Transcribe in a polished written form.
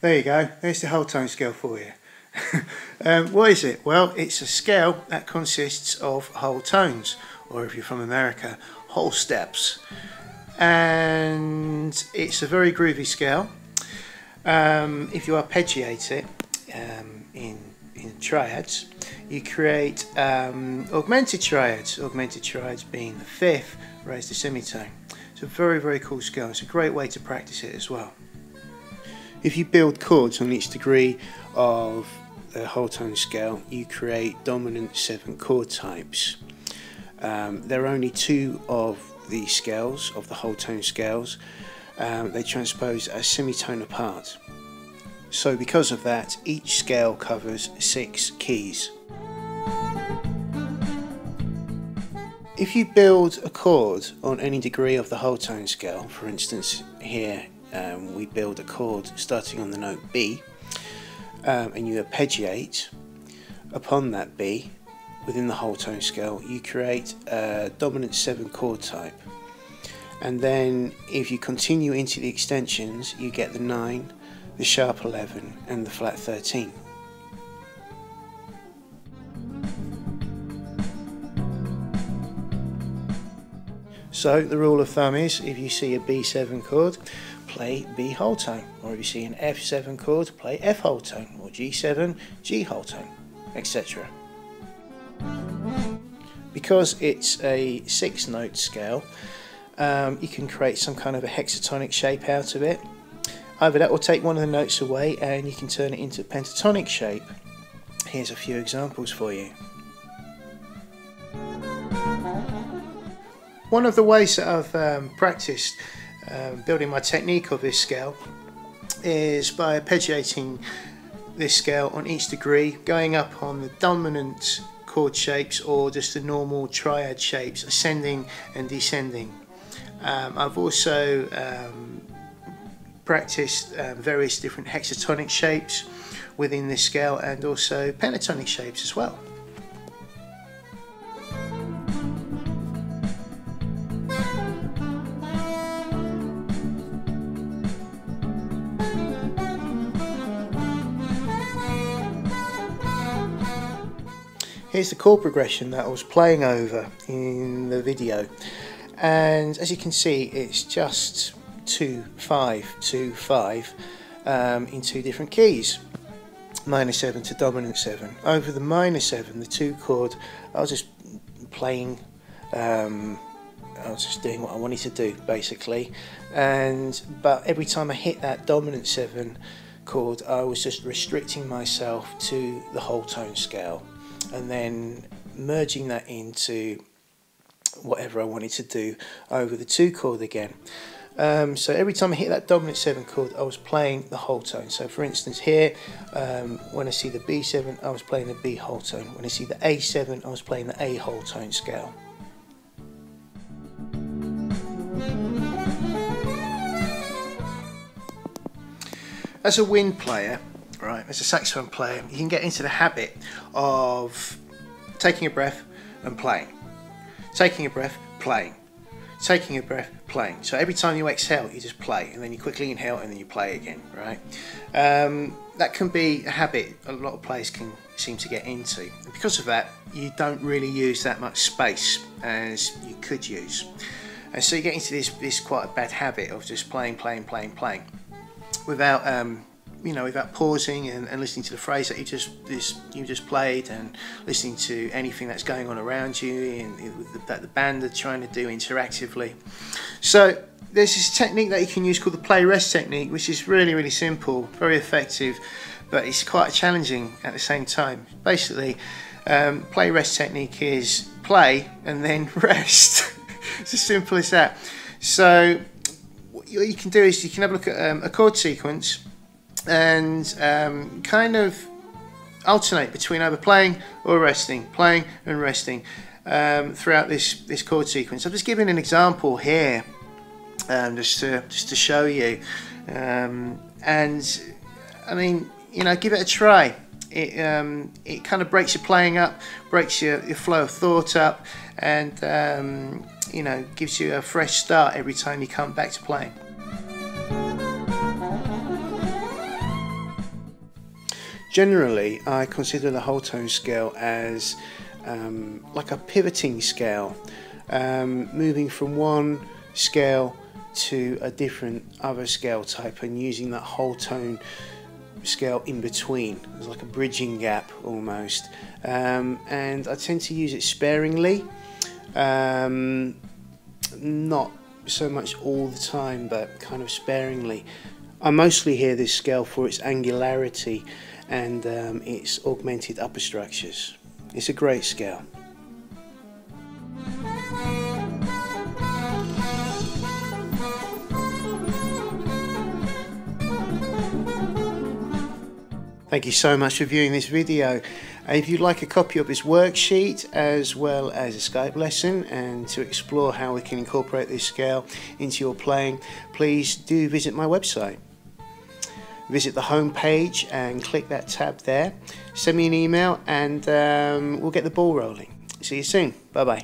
There you go, there's the whole tone scale for you. What is it? Well, it's a scale that consists of whole tones, or if you're from America, whole steps. And it's a very groovy scale. If you arpeggiate it in triads, you create augmented triads being the fifth raised to semitone. It's a very, very cool scale. It's a great way to practice it as well. If you build chords on each degree of the whole tone scale, you create dominant 7 chord types. There are only 2 of the scales, of the whole tone scales. They transpose a semitone apart. So because of that, each scale covers 6 keys. If you build a chord on any degree of the whole tone scale, for instance here we build a chord starting on the note B, and you arpeggiate upon that B within the whole tone scale, you create a dominant 7 chord type. And then if you continue into the extensions, you get the 9, the sharp 11 and the flat 13. So the rule of thumb is, if you see a B7 chord, play B whole tone, or if you see an F7 chord, play F whole tone, or G7, G whole tone, etc. Because it's a 6-note scale, you can create some kind of a hexatonic shape out of it. Either that will take one of the notes away and you can turn it into a pentatonic shape. Here's a few examples for you. One of the ways that I've practiced building my technique of this scale is by arpeggiating this scale on each degree, going up on the dominant chord shapes or just the normal triad shapes, ascending and descending. I've also practiced various different hexatonic shapes within this scale and also pentatonic shapes as well. here's the chord progression that I was playing over in the video, and as you can see it's just 2 5 2 5 in 2 different keys, minor 7 to dominant 7. Over the minor 7, the 2 chord, I was just playing, I was just doing what I wanted to do basically, but every time I hit that dominant 7 chord I was just restricting myself to the whole tone scale and then merging that into whatever I wanted to do over the 2 chord again. So every time I hit that dominant 7 chord I was playing the whole tone. So for instance here, when I see the B7 I was playing the B whole tone. When I see the A7 I was playing the A whole tone scale. As a wind player, right, as a saxophone player, you can get into the habit of taking a breath and playing, taking a breath, playing, taking a breath, playing. So every time you exhale you just play, and then you quickly inhale and then you play again, right? That can be a habit a lot of players can seem to get into, and because of that you don't really use that much space as you could use, and so you get into this quite a bad habit of just playing without without pausing and listening to the phrase that you just played, and listening to anything that's going on around you and that the band are trying to do interactively. So there's this technique that you can use called the play rest technique, which is really simple, very effective, but it's quite challenging at the same time. Basically, play rest technique is play and then rest. It's as simple as that. So what you can do is you can have a look at a chord sequence and kind of alternate between either playing or resting, playing and resting throughout this chord sequence. I'm just giving an example here, just to show you, and I mean, give it a try. It kind of breaks your playing up, breaks your flow of thought up, and gives you a fresh start every time you come back to playing. Generally, I consider the whole tone scale as like a pivoting scale, moving from one scale to a different other scale type and using that whole tone scale in between. It's like a bridging gap almost, and I tend to use it sparingly, not so much all the time, but kind of sparingly. I mostly hear this scale for its angularity and its augmented upper structures. It's a great scale. Thank you so much for viewing this video. If you'd like a copy of this worksheet as well as a Skype lesson, and to explore how we can incorporate this scale into your playing, please do visit my website. Visit the home page and click that tab there. Send me an email and we'll get the ball rolling. See you soon. Bye bye.